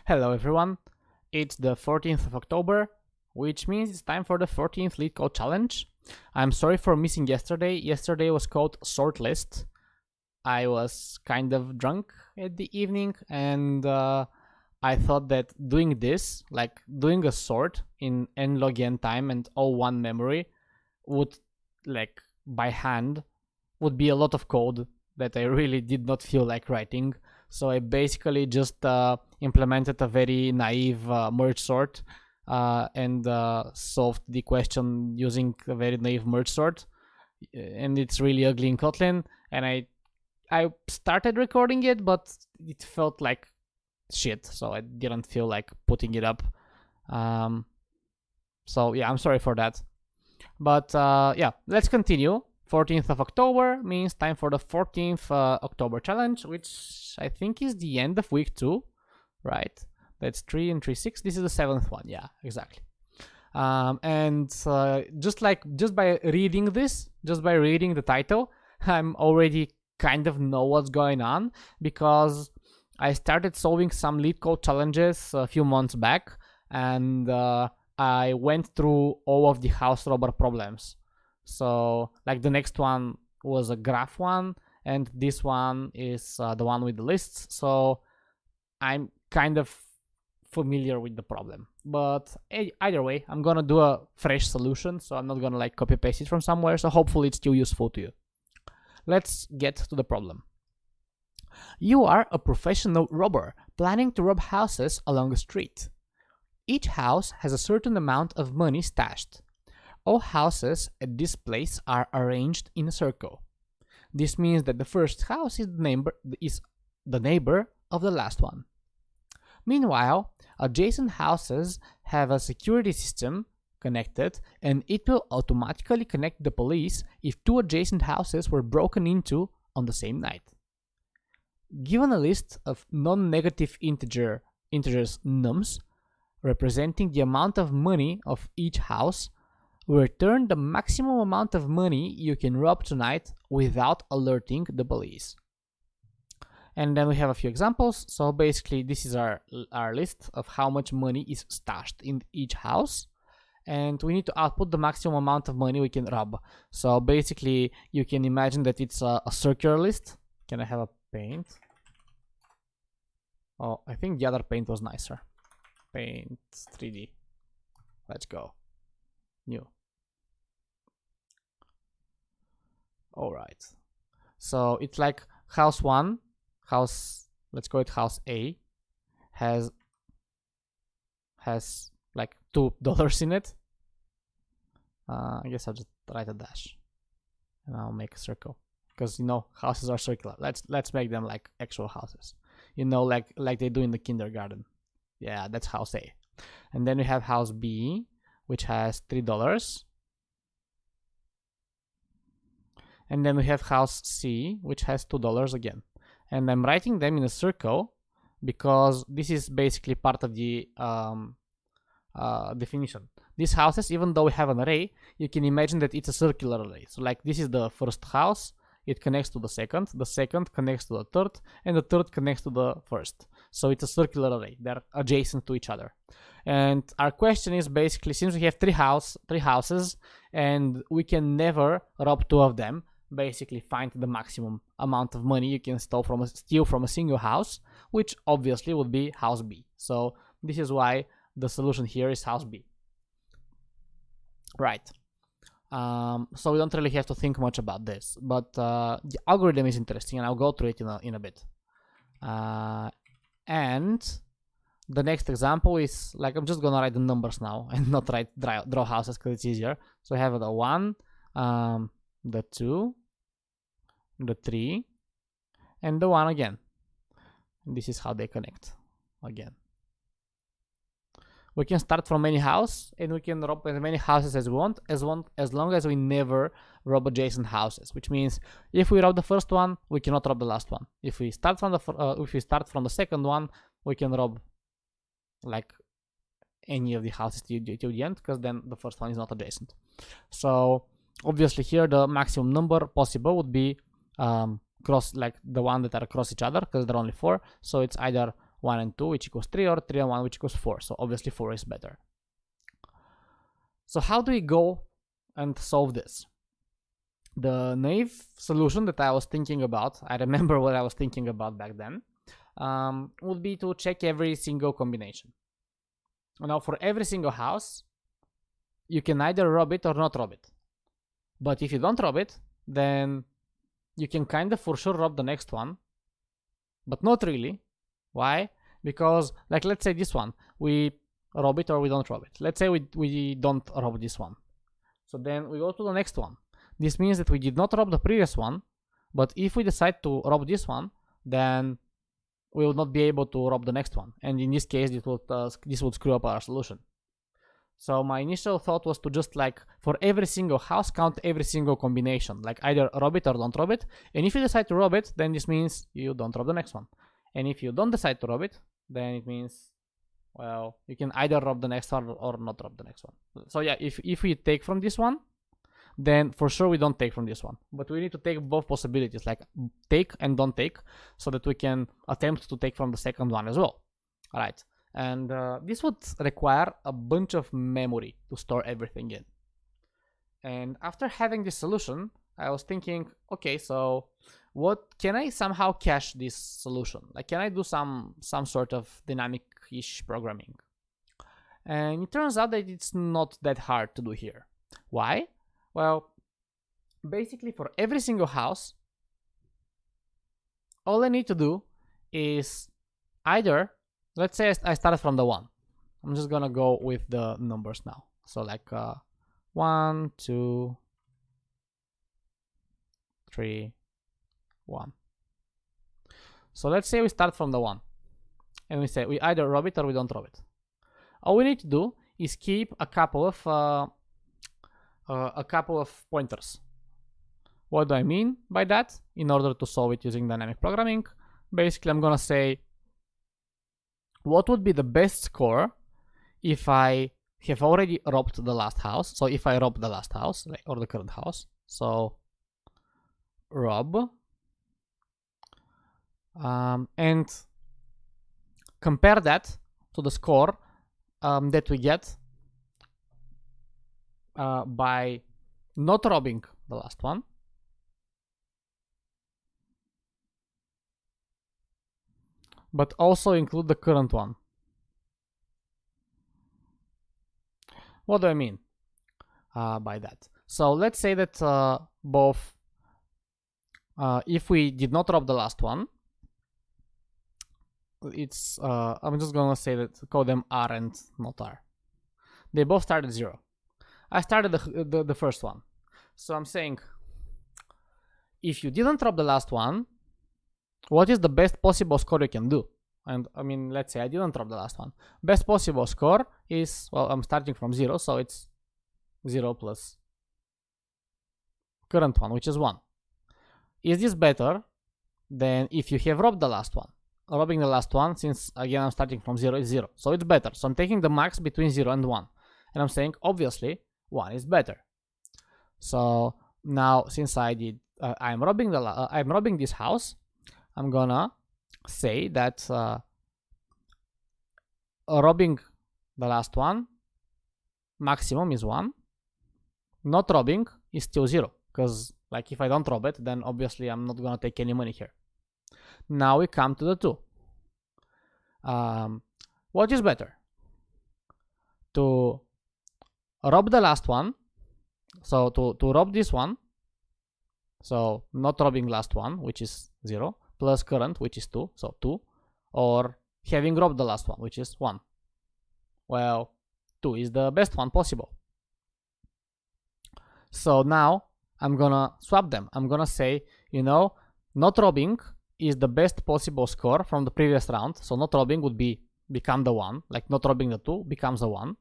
Hello everyone, it's the 14th of October, which means it's time for the 14th Leetcode challenge. I'm sorry for missing yesterday. Yesterday was called sort list. I was kind of drunk at the evening and I thought that doing this, like doing a sort in n log n time and O1 memory would, like by hand, would be a lot of code that I really did not feel like writing. So I basically just implemented a very naive merge sort and solved the question using a very naive merge sort. And it's really ugly in Kotlin. And I started recording it, but it felt like shit. So I didn't feel like putting it up. So yeah, I'm sorry for that. But yeah, let's continue. 14th of October means time for the 14th October challenge, which I think is the end of week 2, right? That's 3 and 3, 6. This is the 7th one. Yeah, exactly. And just by reading this, just by reading the title, I'm already kind of know what's going on, because I started solving some Leetcode challenges a few months back, and I went through all of the house robber problems. So like the next one was a graph one, and this one is the one with the lists. So I'm kind of familiar with the problem, but either way, I'm gonna do a fresh solution, so I'm not gonna like copy paste it from somewhere. So hopefully it's still useful to you. Let's get to the problem. You are a professional robber planning to rob houses along a street. Each house has a certain amount of money stashed. All houses at this place are arranged in a circle. This means that the first house is the neighbor of the last one. Meanwhile, adjacent houses have a security system connected, and it will automatically connect the police if two adjacent houses were broken into on the same night. Given a list of non-negative integers nums representing the amount of money of each house, return the maximum amount of money you can rob tonight without alerting the police. And then we have a few examples. So basically this is our list of how much money is stashed in each house, and we need to output the maximum amount of money we can rob. So basically you can imagine that it's a circular list. Can I have a paint? Oh, I think the other paint was nicer. Paint 3D. Let's go. New. Alright. So it's like house 1, let's call it house A, has like $2 in it. I guess I'll just write a dash and I'll make a circle, because houses are circular. Let's make them like actual houses, like they do in the kindergarten. Yeah, that's house A. And then we have house B, which has $3. And then we have house C, which has $2 again. And I'm writing them in a circle because this is basically part of the definition. These houses, even though we have an array, you can imagine that it's a circular array. So like this is the first house, it connects to the second connects to the third, and the third connects to the first. So it's a circular array. They're adjacent to each other. And our question is basically, since we have three houses and we can never rob two of them, basically find the maximum amount of money you can steal from a single house, which obviously would be house B. So this is why the solution here is house B. Right. So we don't really have to think much about this, but the algorithm is interesting, and I'll go through it in a bit. And the next example is, like, I'm just gonna write the numbers now and not draw houses because it's easier. So I have the 1, the 2, the 3, and the 1 again. And this is how they connect again. We can start from any house, and we can rob as many houses as we want, as long as we never rob adjacent houses. Which means if we rob the first one, we cannot rob the last one. If we start from the second one, we can rob like any of the houses till the end, because then the first one is not adjacent. So obviously here the maximum number possible would be cross, like the one that are across each other, because there are only 4. So it's either 1 and 2, which equals 3, or 3 and 1, which equals 4. So obviously 4 is better. So how do we go and solve this? The naive solution that I was thinking about, I remember what I was thinking about back then, would be to check every single combination. Now for every single house, you can either rob it or not rob it. But if you don't rob it, then you can kind of for sure rob the next one, but not really. Why? Because, like, let's say this one, we rob it or we don't rob it. Let's say we don't rob this one. So then we go to the next one. This means that we did not rob the previous one, but if we decide to rob this one, then we will not be able to rob the next one. And in this case, this would screw up our solution. So my initial thought was to just, like, for every single house, count every single combination. Like, either rob it or don't rob it. And if you decide to rob it, then this means you don't rob the next one. And if you don't decide to rob it, then it means, well, you can either rob the next one or not rob the next one. So yeah, if we take from this one, then for sure we don't take from this one. But we need to take both possibilities, like take and don't take, so that we can attempt to take from the second one as well. All right. And this would require a bunch of memory to store everything in. And after having this solution, I was thinking, okay, so what can I somehow cache this solution? Like, can I do some sort of dynamic-ish programming? And it turns out that it's not that hard to do here. Why? Well, basically for every single house, all I need to do is either, let's say I started from the 1. I'm just gonna go with the numbers now. So like 1, 2, 3, 1. So let's say we start from the 1. And we say we either rob it or we don't rob it. All we need to do is keep a couple of pointers. What do I mean by that? In order to solve it using dynamic programming, basically I'm gonna say, what would be the best score if I have already robbed the last house? So if I rob the last house, or the current house, so rob, and compare that to the score that we get by not robbing the last one, but also include the current one. What do I mean by that? So let's say that both, if we did not rob the last one, it's, I'm just gonna say that, call them R and not R. They both start at 0. I started the first one. So I'm saying, if you didn't rob the last one, what is the best possible score you can do? And I mean, let's say I didn't rob the last one. Best possible score is, well, I'm starting from 0, so it's 0 plus current one, which is 1. Is this better than if you have robbed the last one? Robbing the last one, since again I'm starting from 0, is 0. So it's better. So I'm taking the max between 0 and 1. And I'm saying, obviously, 1 is better. So now, since I'm robbing this house, I'm gonna say that robbing the last one, maximum is 1. Not robbing is still 0, because like if I don't rob it, then obviously I'm not gonna take any money here. Now we come to the 2. What is better? To rob the last one, so to rob this one, so not robbing last one, which is 0, plus current, which is 2, so 2, or having robbed the last one, which is 1. Well, 2 is the best one possible. So now I'm gonna swap them. I'm gonna say, you know, not robbing is the best possible score from the previous round. So not robbing would become the 1, like not robbing the 2 becomes a 1.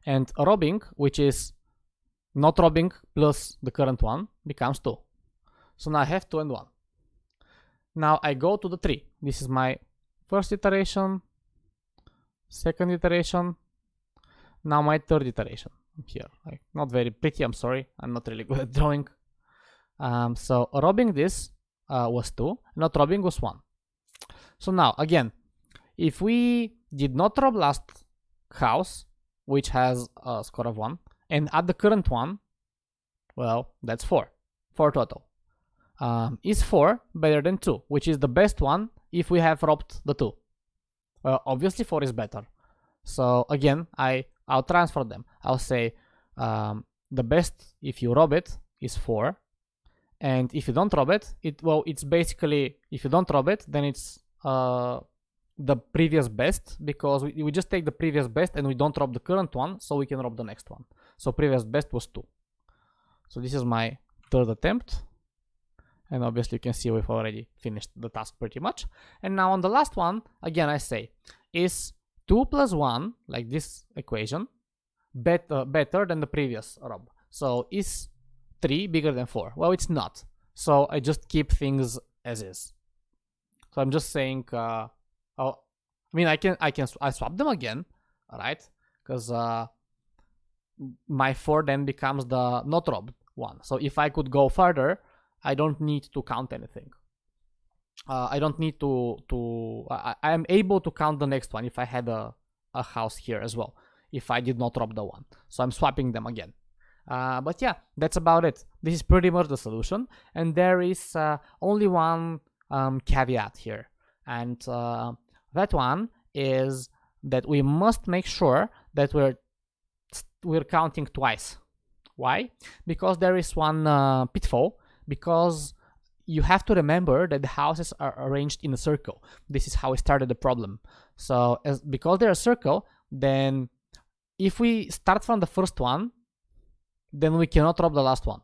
And robbing, which is not robbing plus the current one, becomes 2. So now I have 2 and 1. Now I go to the 3. This is my first iteration, second iteration, now my third iteration. Here, like, not very pretty, I'm sorry, I'm not really good at drawing. So robbing this was 2, not robbing was 1. So now again, if we did not rob last house, which has a score of 1, and add the current one, well, that's 4 total. Is 4 better than 2, which is the best one if we have robbed the 2? Well, obviously 4 is better. So again, I'll transfer them. I'll say the best if you rob it is 4, and if you don't rob it, it's basically, if you don't rob it, then it's the previous best, because we just take the previous best and we don't rob the current one, so we can rob the next one. So previous best was 2. So this is my third attempt, and obviously you can see we've already finished the task pretty much. And now on the last one, again I say, is 2 plus 1, like this equation, better than the previous rob? So is 3 bigger than 4? Well, it's not. So I just keep things as is. So I'm just saying, I swap them again, right? Because my 4 then becomes the not robbed one. So if I could go further, I don't need to count anything. I don't need I am able to count the next one if I had a house here as well, if I did not rob the one. So I'm swapping them again. But yeah, that's about it. This is pretty much the solution, and there is only one caveat here, and that one is that we must make sure that we're counting twice. Why? Because there is one pitfall, because you have to remember that the houses are arranged in a circle. This is how we started the problem. So because they're a circle, then if we start from the first one, then we cannot rob the last one.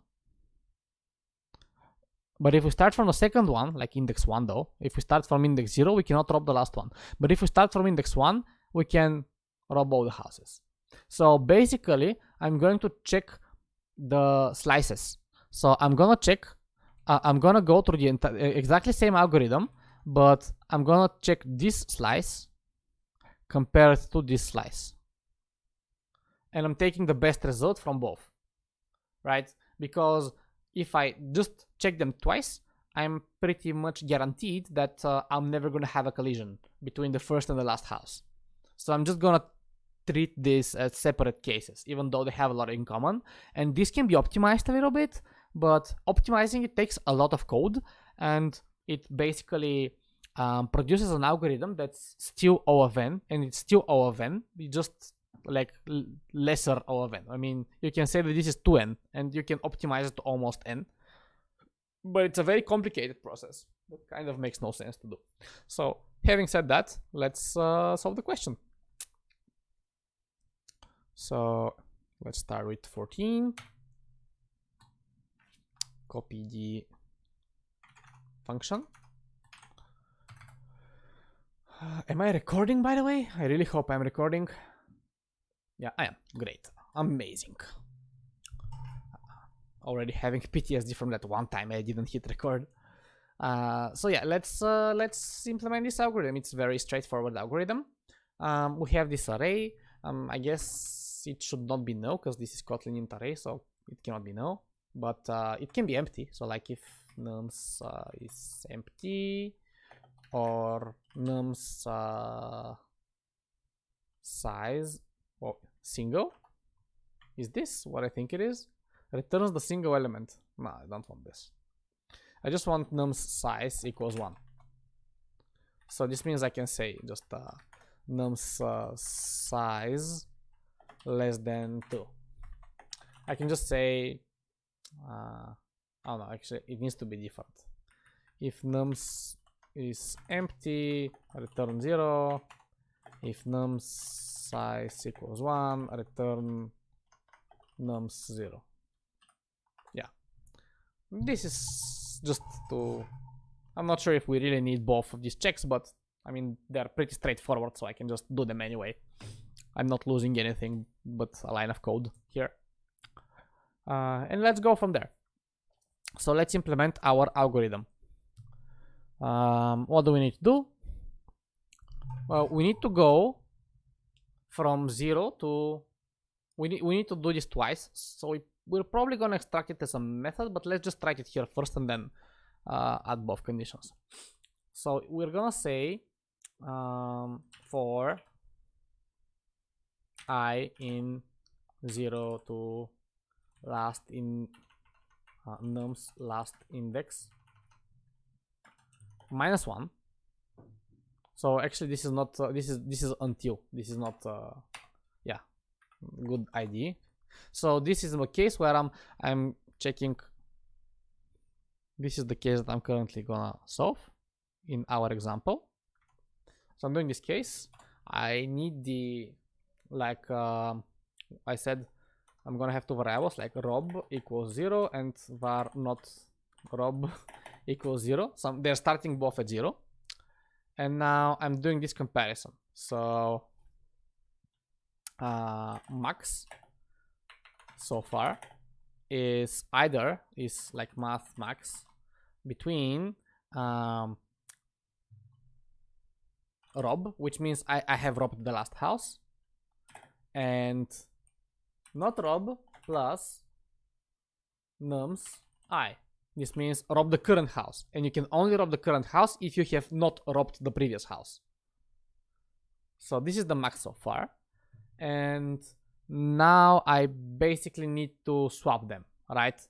But if we start from the second one, like index 1 though, if we start from index 0, we cannot rob the last one. But if we start from index 1, we can rob all the houses. So basically, I'm going to check the slices. So I'm gonna check, I'm gonna go through the exactly same algorithm, but I'm gonna check this slice compared to this slice. And I'm taking the best result from both, right? Because if I just check them twice, I'm pretty much guaranteed that I'm never gonna have a collision between the first and the last house. So I'm just gonna treat this as separate cases, even though they have a lot in common. And this can be optimized a little bit, but optimizing it takes a lot of code, and it basically produces an algorithm that's still O of n, and it's still O of n, just like lesser O of n. I mean, you can say that this is 2n, and you can optimize it to almost n, but it's a very complicated process that kind of makes no sense to do. So having said that, let's solve the question. So let's start with 14. Copy the function. Am I recording, by the way? I really hope I'm recording. Yeah, I am. Great. Amazing. Already having PTSD from that one time I didn't hit record. So yeah, let's implement this algorithm. It's a very straightforward algorithm. We have this array. I guess it should not be null because this is Kotlin int array, so it cannot be null. But it can be empty. So like if nums is empty, or nums size single, is this what I think it is? Returns the single element. No, I don't want this. I just want nums size equals 1. So this means I can say just nums size less than 2. I can just say oh no, actually it needs to be different. If nums is empty, return 0. If nums size equals 1, return nums 0. Yeah, this is just to, I'm not sure if we really need both of these checks, but I mean they're pretty straightforward, so I can just do them anyway. I'm not losing anything but a line of code here. And let's go from there. So let's implement our algorithm. What do we need to do? Well, we need to go from 0 to, we need to do this twice. So we're probably gonna extract it as a method, but let's just write it here first and then add both conditions. So we're gonna say for I in 0 to last in nums last index -1. So actually this is not this is until, this is not yeah, good idea. So this is a case where I'm checking. This is the case that I'm currently gonna solve in our example. So I'm doing this case. I need the, like I said, I'm gonna have two variables like rob equals 0 and var not rob equals 0. So they're starting both at 0. And now I'm doing this comparison. So max so far is either is like math max between rob, which means I have robbed the last house, and not rob plus nums I. This means rob the current house, and you can only rob the current house if you have not robbed the previous house. So this is the max so far, and now I basically need to swap them, right?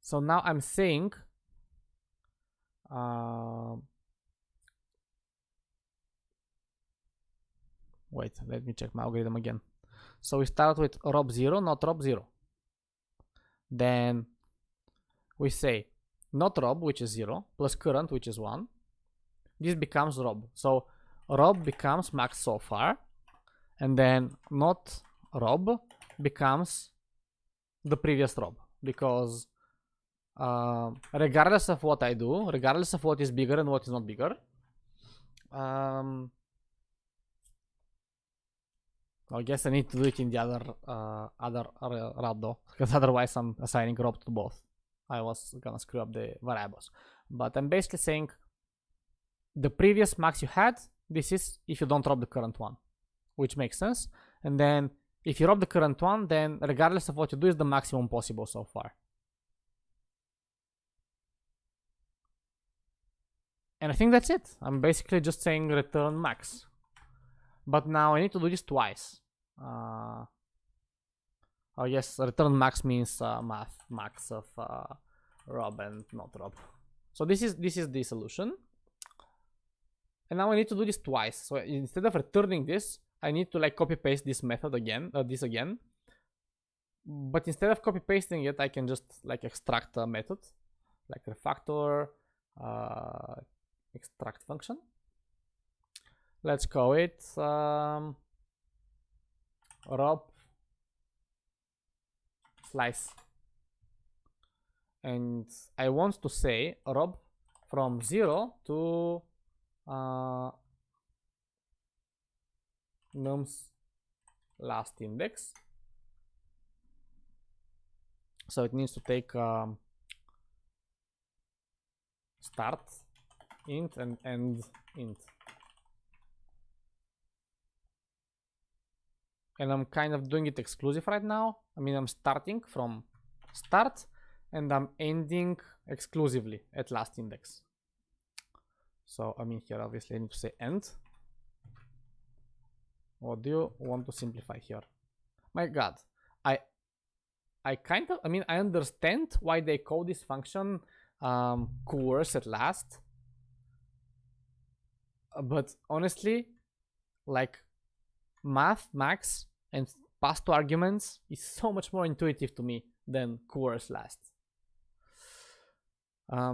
So now I'm saying wait, let me check my algorithm again. So we start with rob 0, not rob 0. Then we say not rob, which is 0, plus current, which is 1. This becomes rob. So rob becomes max so far, and then not rob becomes the previous rob, because regardless of what I do, regardless of what is bigger and what is not bigger, I guess I need to do it in the other route though, because otherwise I'm assigning rob to both. I was gonna screw up the variables, but I'm basically saying the previous max you had, this is if you don't rob the current one, which makes sense. And then if you rob the current one, then regardless of what you do, is the maximum possible so far. And I think that's it. I'm basically just saying return max. But now I need to do this twice. Oh yes, return max means math max of rob and not rob. So this is the solution. And now I need to do this twice. So instead of returning this, I need to like copy paste this method again, this again. But instead of copy pasting it, I can just like extract a method, like refactor extract function. Let's call it rob slice, and I want to say rob from 0 to nums last index. So it needs to take start int and end int. And I'm kind of doing it exclusive right now. I mean, I'm starting from start and I'm ending exclusively at last index. So I mean, here obviously I need to say end. What do you want to simplify here? My god, I kind of, I mean, I understand why they call this function coerce at last, but honestly, like math max and pass to arguments is so much more intuitive to me than coerce last.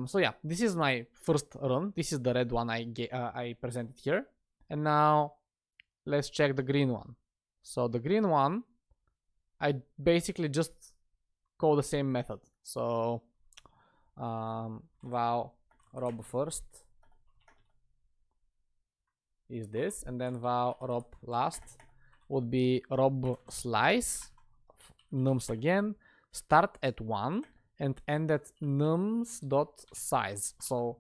So yeah, this is my first run. This is the red one I presented here, and now let's check the green one. So the green one, I basically just call the same method. So val rob first is this, and then val rob last would be rob slice nums again, start at 1 and end at nums dot size. So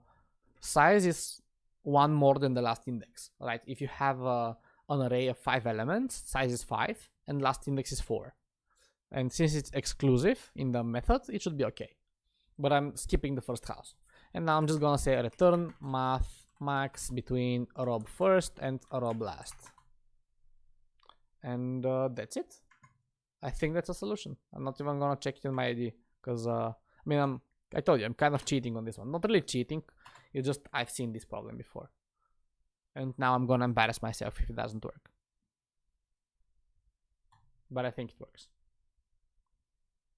size is 1 more than the last index, right? If you have an array of 5 elements, size is 5 and last index is 4. And since it's exclusive in the method, it should be okay. But I'm skipping the first house. And now I'm just gonna say return math max between rob first and rob last. And that's it. I think that's a solution. I'm not even gonna check it in my ID because I mean, I told you I'm kind of cheating on this one. Not really cheating. It's just I've seen this problem before, and now I'm gonna embarrass myself if it doesn't work. But I think it works.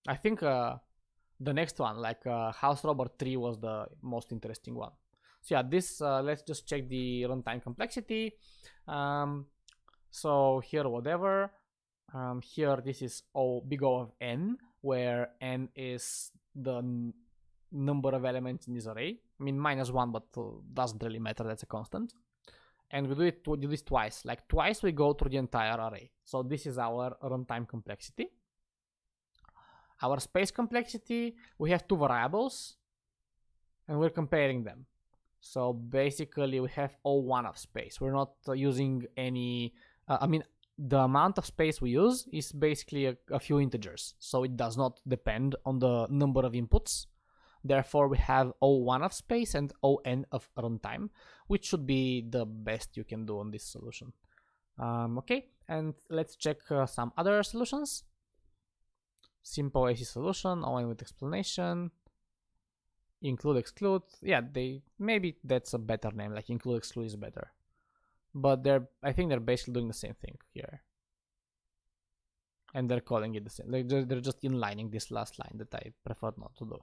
I think the next one, like House Robber 3, was the most interesting one. So yeah, this let's just check the runtime complexity. So here, whatever. Here, this is big O of n, where n is the number of elements in this array. I mean, -1, but doesn't really matter. That's a constant. And we do this twice. Like twice we go through the entire array. So this is our runtime complexity. Our space complexity, we have two variables, and we're comparing them. So basically, we have O1 of space. We're not using any. I mean, the amount of space we use is basically a few integers, so it does not depend on the number of inputs. Therefore, we have O1 of space and On of runtime, which should be the best you can do on this solution. Okay, and let's check some other solutions. Simple AC solution, On with explanation, include exclude. Yeah, maybe that's a better name. Like include exclude is better. But I think they're basically doing the same thing here, and they're calling it the same. They're just inlining this last line that I prefer not to do.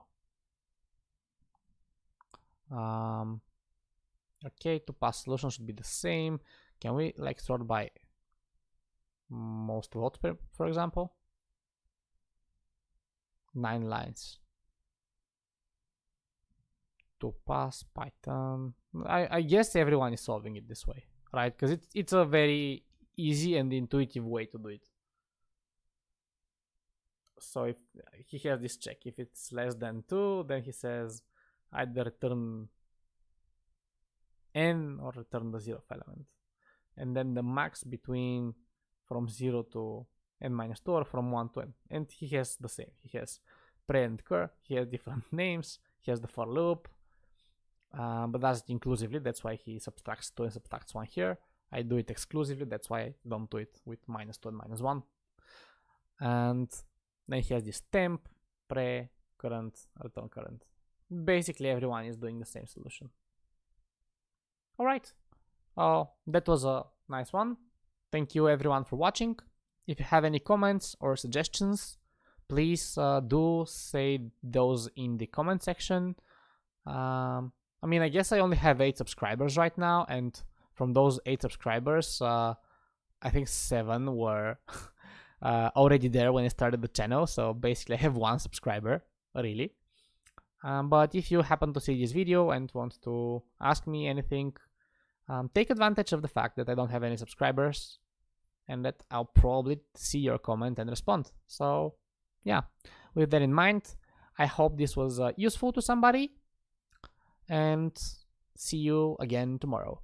Okay, to pass solution should be the same. Can we like sort by most votes, for example? 9 lines. To pass Python. I guess everyone is solving it this way, right? Because it's a very easy and intuitive way to do it. So if he has this check, if it's less than 2, then he says either return n or return the 0th element. And then the max between from 0 to n minus 2 or from 1 to n. And he has the same. He has pre and cur. He has different names. He has the for loop. But does it inclusively. That's why he subtracts 2 and subtracts 1 here. I do it exclusively. That's why I don't do it with -2 and -1. And then he has this temp, pre, current, return current. Basically, everyone is doing the same solution. All right. Oh, that was a nice one. Thank you everyone for watching. If you have any comments or suggestions, please do say those in the comment section. I mean, I guess I only have 8 subscribers right now, and from those 8 subscribers, I think 7 were already there when I started the channel. So basically, I have 1 subscriber, really. But if you happen to see this video and want to ask me anything, take advantage of the fact that I don't have any subscribers, and that I'll probably see your comment and respond. So yeah, with that in mind, I hope this was useful to somebody, and see you again tomorrow.